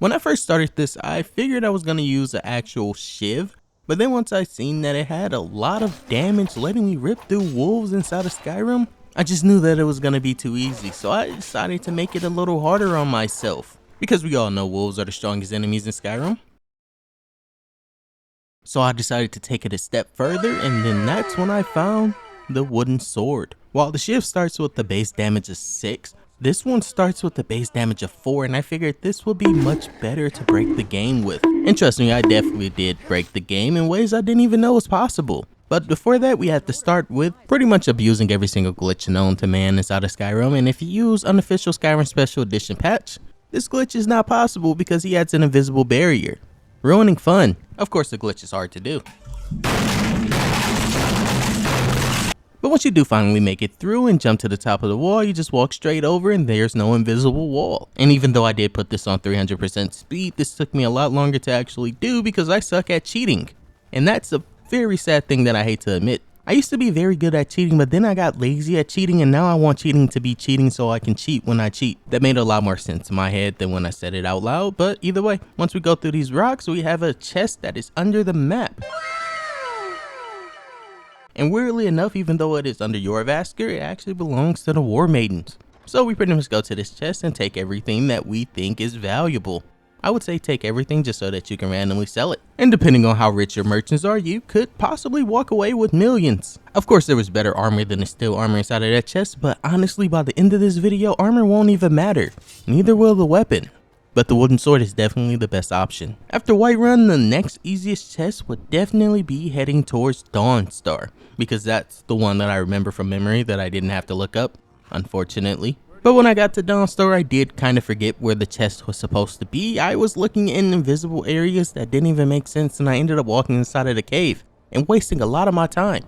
When I first started this, I figured I was going to use an actual shiv, but then once I seen that it had a lot of damage letting me rip through wolves inside of Skyrim, I just knew that it was going to be too easy, so I decided to make it a little harder on myself, because we all know wolves are the strongest enemies in Skyrim. So I decided to take it a step further, and then that's when I found the wooden sword. While the shiv starts with the base damage of 6, this one starts with the base damage of 4, and I figured this would be much better to break the game with. And trust me, I definitely did break the game in ways I didn't even know was possible. But before that, we have to start with pretty much abusing every single glitch known to man inside of Skyrim, and if you use unofficial Skyrim Special Edition patch, this glitch is not possible because he adds an invisible barrier, ruining fun. Of course, the glitch is hard to do. But once you do finally make it through and jump to the top of the wall, you just walk straight over and there's no invisible wall. And even though I did put this on 300% speed, this took me a lot longer to actually do because I suck at cheating. And that's a very sad thing that I hate to admit. I used to be very good at cheating, but then I got lazy at cheating, and now I want cheating to be cheating so I can cheat when I cheat. That made a lot more sense in my head than when I said it out loud, but either way, once we go through these rocks, we have a chest that is under the map. And weirdly enough, even though it is under Jorvaskr, it actually belongs to the War Maidens. So we pretty much go to this chest and take everything that we think is valuable. I would say take everything just so that you can randomly sell it. And depending on how rich your merchants are, you could possibly walk away with millions. Of course, there was better armor than the steel armor inside of that chest, but honestly, by the end of this video, armor won't even matter. Neither will the weapon. But the wooden sword is definitely the best option. After Whiterun, the next easiest chest would definitely be heading towards Dawnstar, because that's the one that I remember from memory that I didn't have to look up, unfortunately. But when I got to Dawnstar, I did kind of forget where the chest was supposed to be. I was looking in invisible areas that didn't even make sense, and I ended up walking inside of the cave and wasting a lot of my time.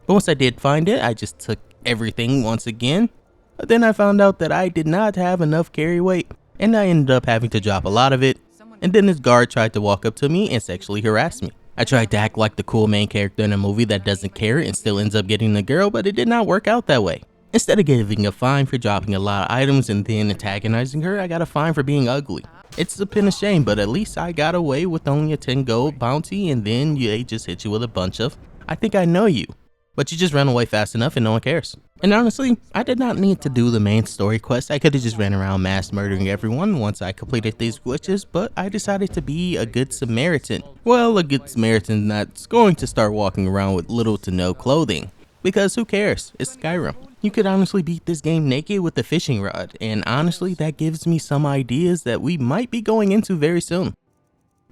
But once I did find it, I just took everything once again. But then I found out that I did not have enough carry weight, and I ended up having to drop a lot of it. And then this guard tried to walk up to me and sexually harass me. I tried to act like the cool main character in a movie that doesn't care and still ends up getting the girl, but it did not work out that way. Instead of giving a fine for dropping a lot of items and then antagonizing her, I got a fine for being ugly. It's a pin of shame, but at least I got away with only a 10 gold bounty, and then they just hit you with a bunch of, I think I know you. But you just ran away fast enough and no one cares. And honestly, I did not need to do the main story quest. I could have just ran around mass murdering everyone once I completed these glitches, but I decided to be a good Samaritan. Well, a good Samaritan that's going to start walking around with little to no clothing. Because who cares? It's Skyrim. You could honestly beat this game naked with a fishing rod, and honestly that gives me some ideas that we might be going into very soon.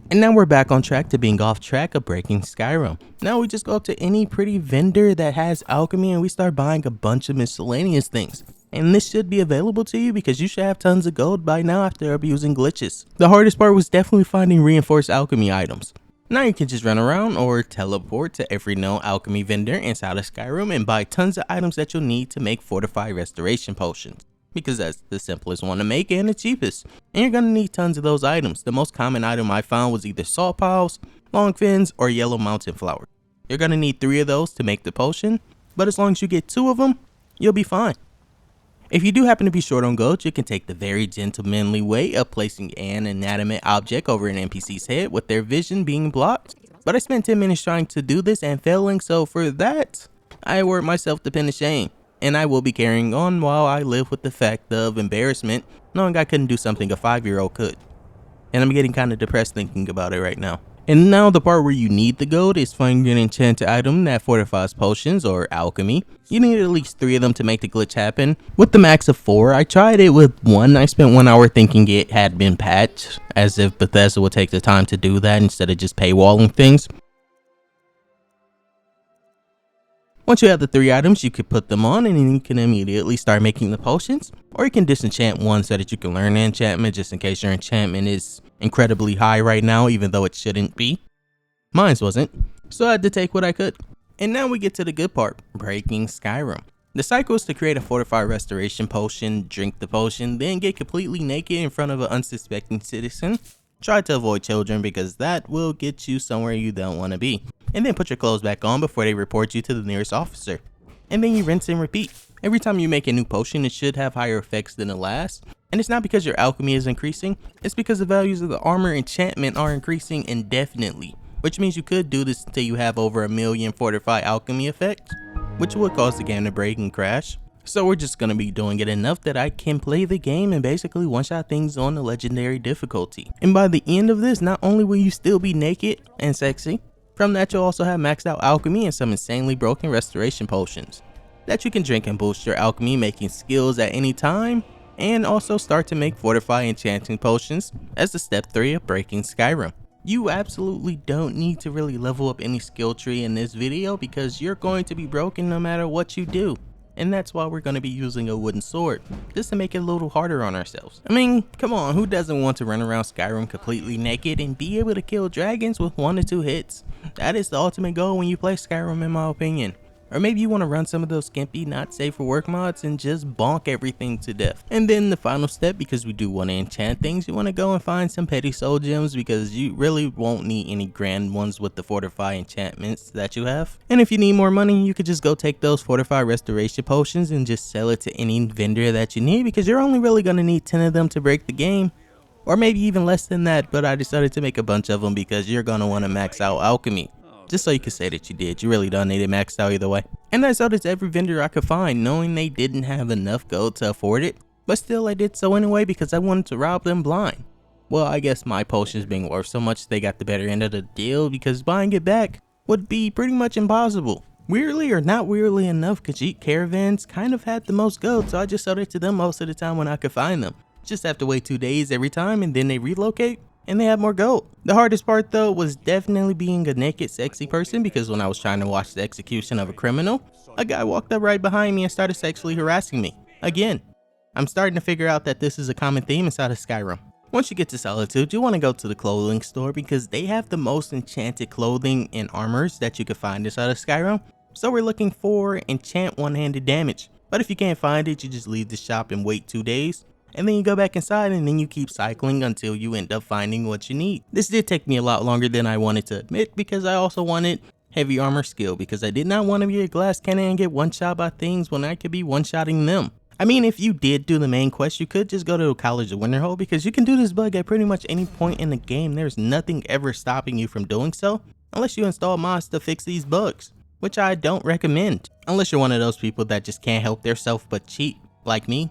And now we're back on track to being off track of breaking Skyrim. Now we just go up to any pretty vendor that has alchemy and we start buying a bunch of miscellaneous things. And this should be available to you because you should have tons of gold by now after abusing glitches. The hardest part was definitely finding reinforced alchemy items. Now you can just run around or teleport to every known alchemy vendor inside of Skyrim and buy tons of items that you'll need to make fortified restoration potions. Because that's the simplest one to make and the cheapest. And you're going to need tons of those items. The most common item I found was either salt piles, long fins, or yellow mountain flowers. You're going to need 3 of those to make the potion, but as long as you get 2 of them, you'll be fine. If you do happen to be short on gold, you can take the very gentlemanly way of placing an inanimate object over an NPC's head with their vision being blocked. But I spent 10 minutes trying to do this and failing, so for that, I award myself the pin of shame. And I will be carrying on while I live with the fact of embarrassment, knowing I couldn't do something a 5-year-old could. And I'm getting kind of depressed thinking about it right now. And now the part where you need the gold is finding an enchanted item that fortifies potions or alchemy. You need at least 3 of them to make the glitch happen. With the max of 4, I tried it with 1. I spent 1 hour thinking it had been patched, as if Bethesda would take the time to do that instead of just paywalling things. Once you have the 3 items, you can put them on and then you can immediately start making the potions. Or you can disenchant 1 so that you can learn the enchantment just in case your enchantment is incredibly high right now, even though it shouldn't be. Mine wasn't, so I had to take what I could. And now we get to the good part, breaking Skyrim. The cycle is to create a fortified restoration potion, drink the potion, then get completely naked in front of an unsuspecting citizen. Try to avoid children because that will get you somewhere you don't want to be. And then put your clothes back on before they report you to the nearest officer. And then you rinse and repeat. Every time you make a new potion, it should have higher effects than the last. And it's not because your alchemy is increasing, it's because the values of the armor enchantment are increasing indefinitely, which means you could do this until you have over 1,000,000 fortified alchemy effects, which would cause the game to break and crash. So we're just gonna be doing it enough that I can play the game and basically one-shot things on the legendary difficulty. And by the end of this, not only will you still be naked and sexy, from that you'll also have maxed out alchemy and some insanely broken restoration potions that you can drink and boost your alchemy, making skills at any time, and also start to make fortified enchanting potions as the step 3 of breaking Skyrim. You absolutely don't need to really level up any skill tree in this video because you're going to be broken no matter what you do. And that's why we're going to be using a wooden sword, just to make it a little harder on ourselves. I mean, come on, who doesn't want to run around Skyrim completely naked and be able to kill dragons with 1 to 2 hits? That is the ultimate goal when you play Skyrim, in my opinion. Or maybe you want to run some of those skimpy, not safe for work mods and just bonk everything to death. And then the final step, because we do want to enchant things, you want to go and find some petty soul gems because you really won't need any grand ones with the fortified enchantments that you have. And if you need more money, you could just go take those fortified restoration potions and just sell it to any vendor that you need, because you're only really going to need 10 of them to break the game. Or maybe even less than that, but I decided to make a bunch of them because you're going to want to max out alchemy. Just so you can say that you did. You really don't need it maxed out either way. And I sold it to every vendor I could find, knowing they didn't have enough gold to afford it. But still, I did so anyway because I wanted to rob them blind. Well, I guess my potions being worth so much, they got the better end of the deal, because buying it back would be pretty much impossible. Weirdly or not weirdly enough, Khajiit caravans kind of had the most gold, so I just sold it to them most of the time when I could find them. Just have to wait 2 days every time, and then they relocate and they have more gold. The hardest part though was definitely being a naked sexy person, because when I was trying to watch the execution of a criminal, a guy walked up right behind me and started sexually harassing me. Again, I'm starting to figure out that this is a common theme inside of Skyrim. Once you get to Solitude, you want to go to the clothing store because they have the most enchanted clothing and armors that you can find inside of Skyrim. So we're looking for enchant one-handed damage. But if you can't find it, you just leave the shop and wait 2 days. And then you go back inside and then you keep cycling until you end up finding what you need. This did take me a lot longer than I wanted to admit, because I also wanted heavy armor skill, because I did not want to be a glass cannon and get one shot by things when I could be one-shotting them. I mean, if you did do the main quest, you could just go to the College of Winterhold, because you can do this bug at pretty much any point in the game. There's nothing ever stopping you from doing so, unless you install mods to fix these bugs, which I don't recommend. Unless you're one of those people that just can't help theirself but cheat, like me.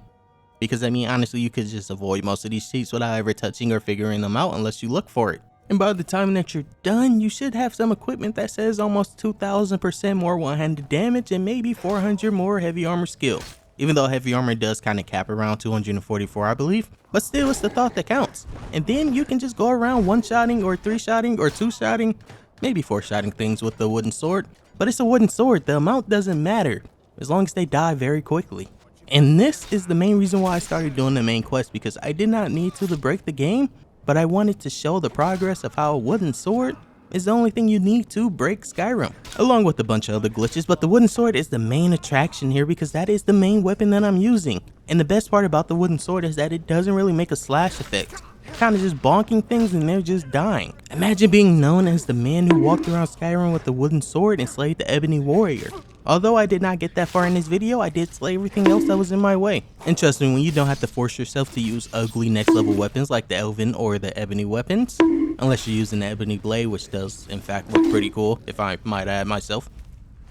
Because I mean, honestly, you could just avoid most of these cheats without ever touching or figuring them out unless you look for it. And by the time that you're done, you should have some equipment that says almost 2,000% more one-handed damage and maybe 400 more heavy armor skill. Even though heavy armor does kind of cap around 244, I believe. But still, it's the thought that counts. And then you can just go around one-shotting or 3-shotting or 2-shotting, maybe 4-shotting things with the wooden sword. But it's a wooden sword, the amount doesn't matter, as long as they die very quickly. And this is the main reason why I started doing the main quest, because I did not need to break the game, but I wanted to show the progress of how a wooden sword is the only thing you need to break Skyrim, along with a bunch of other glitches. But the wooden sword is the main attraction here because that is the main weapon that I'm using. And the best part about the wooden sword is that it doesn't really make a slash effect. Kind of just bonking things and they're just dying. Imagine being known as the man who walked around Skyrim with the wooden sword and slayed the ebony warrior. Although I did not get that far in this video, I did slay everything else that was in my way. And trust me, when you don't have to force yourself to use ugly next level weapons like the elven or the ebony weapons, unless you're using the ebony blade, which does in fact look pretty cool, if I might add myself.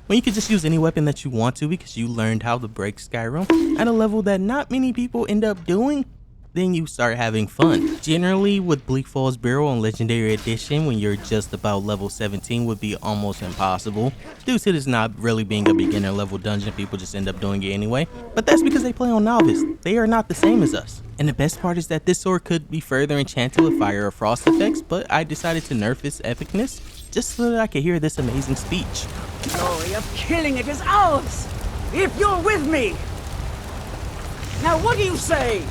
When you can just use any weapon that you want to because you learned how to break Skyrim at a level that not many people end up doing, then you start having fun. Generally, with Bleak Falls Bureau on Legendary Edition, when you're just about level 17, would be almost impossible. Due to this not really being a beginner level dungeon, people just end up doing it anyway. But that's because they play on novice. They are not the same as us. And the best part is that this sword could be further enchanted with fire or frost effects, but I decided to nerf its epicness just so that I could hear this amazing speech. Glory of killing it is ours, if you're with me. Now what do you say?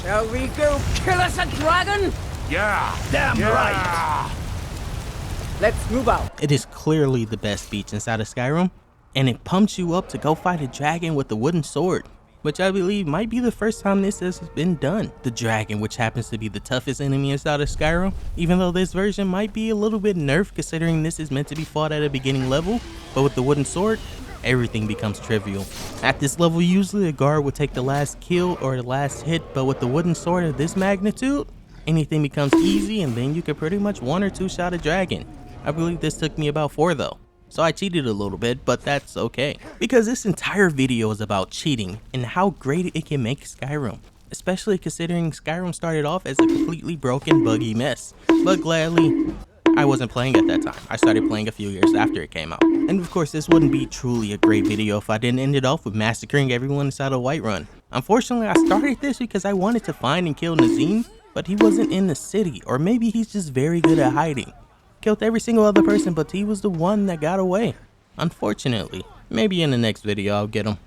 Shall we go kill us a dragon? Yeah! Damn right! Let's move out. It is clearly the best speech inside of Skyrim, and it pumps you up to go fight a dragon with a wooden sword, which I believe might be the first time this has been done. The dragon, which happens to be the toughest enemy inside of Skyrim, even though this version might be a little bit nerfed considering this is meant to be fought at a beginning level, but with the wooden sword, everything becomes trivial. At this level, usually a guard would take the last kill or the last hit, but with the wooden sword of this magnitude, anything becomes easy and then you can pretty much 1 or 2 shot a dragon. I believe this took me about 4 though. So I cheated a little bit, but that's okay. Because this entire video is about cheating and how great it can make Skyrim. Especially considering Skyrim started off as a completely broken, buggy mess. But gladly, I wasn't playing at that time. I started playing a few years after it came out. And of course, this wouldn't be truly a great video if I didn't end it off with massacring everyone inside of Whiterun. Unfortunately, I started this because I wanted to find and kill Nazim, but he wasn't in the city, or maybe he's just very good at hiding. Killed every single other person, but he was the one that got away. Unfortunately, maybe in the next video I'll get him.